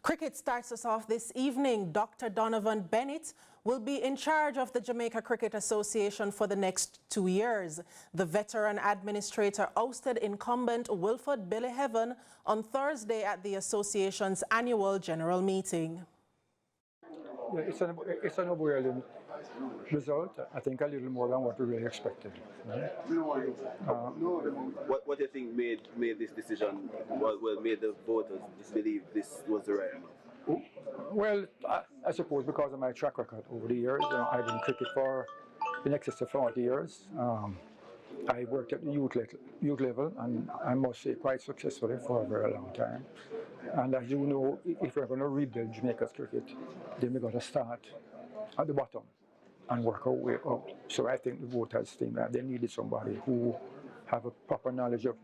Cricket starts us off this evening. Dr. Donovan Bennett will be in charge of the Jamaica Cricket Association for the next 2 years. The veteran administrator ousted incumbent Wilford Billy Heaven on Thursday at the association's annual general meeting. Yeah, it's an overwhelming result. I think a little more than what we really expected. What do you think made this decision? Made the voters believe this was the right move? Well, I suppose because of my track record over the years. I've been in cricket for in excess of 40 years. I worked at the youth level, and I must say quite successfully for a very long time. And as you know, if we're going to rebuild Jamaica's cricket, then we've got to start at the bottom and work our way up. So I think the voters think that they needed somebody who have a proper knowledge of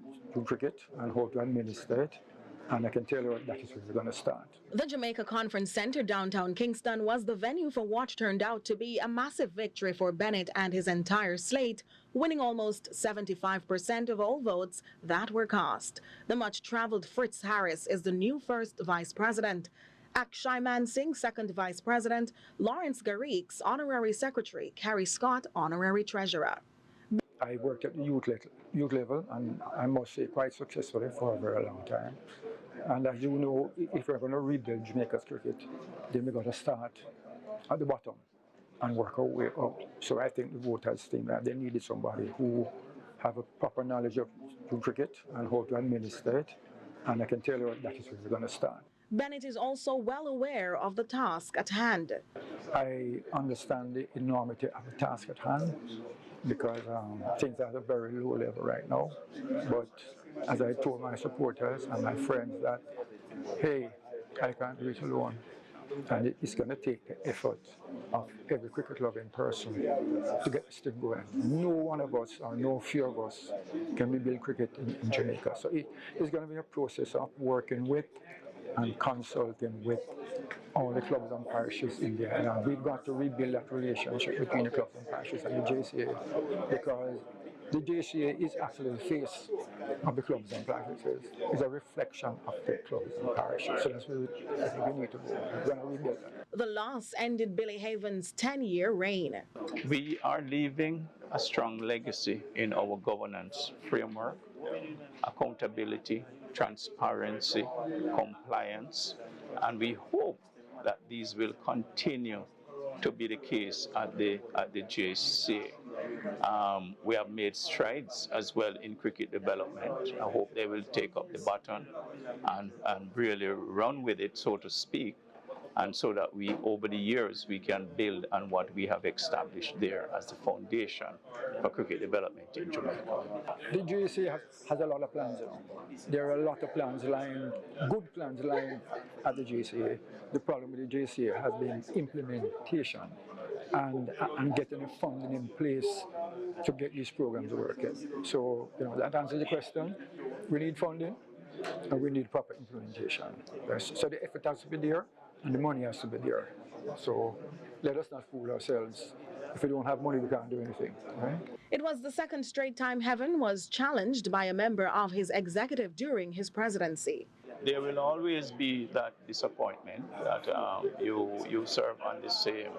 cricket and how to administer it. And I can tell you that is where we're going to start. The Jamaica Conference Center downtown Kingston was the venue for what turned out to be a massive victory for Bennett and his entire slate, winning almost 75% of all votes that were cast. The much-traveled Fritz Harris is the new first vice president. Akshay Mansingh, second vice president, Lawrence Garrick's honorary secretary, Carrie Scott, honorary treasurer. I worked at the youth level, and I must say quite successfully for a very long time. And as you know, if we're going to rebuild Jamaica's cricket, then we've got to start at the bottom and work our way up. So I think the voters think that they needed somebody who have a proper knowledge of cricket and how to administer it. And I can tell you that is where we're going to start. Bennett is also well aware of the task at hand. I understand the enormity of the task at hand because things are at a very low level right now. But as I told my supporters and my friends that, hey, I can't do it alone. And it's going to take the effort of every cricket loving person to get this thing going. No one of us or no few of us can rebuild cricket in Jamaica. So it's going to be a process of working with and consulting with all the clubs and parishes in there. And we've got to rebuild that relationship between the clubs and parishes and the JCA, because the JCA is actually the face of the clubs and parishes. It's a reflection of the clubs and parishes. So that's where I think we need to go. We're going to rebuild that. The loss ended Billy Haven's 10-year reign. We are leaving a strong legacy in our governance framework, accountability, transparency, compliance, and we hope that these will continue to be the case at the JCA. We have made strides as well in cricket development. I hope they will take up the baton and really run with it, so to speak, and so that we, over the years, we can build on what we have established there as the foundation for cricket development in Jamaica. The JCA has a lot of plans. There are a lot of plans lying, good plans lying at the JCA. The problem with the JCA has been implementation and getting the funding in place to get these programs working. So, that answers the question. We need funding and we need proper implementation. So the effort has to be there and the money has to be there. So let us not fool ourselves. If we don't have money, we can't do anything, right? It was the second straight time Heaven was challenged by a member of his executive during his presidency. There will always be that disappointment that you serve on the same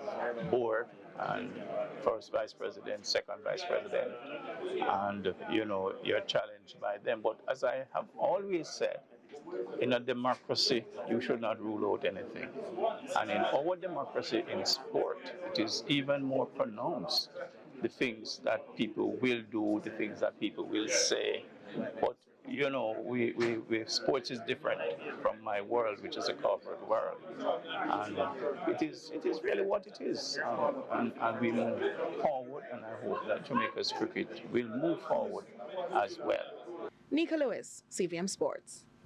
board, and first vice president, second vice president, and you're challenged by them. But as I have always said, in a democracy, you should not rule out anything. And in our democracy in sport, it is even more pronounced. The things that people will do, the things that people will say. But sports is different from my world, which is a corporate world. And it is really what it is. And we move forward, and I hope that Jamaica's cricket will move forward as well. Nika Lewis, CVM Sports.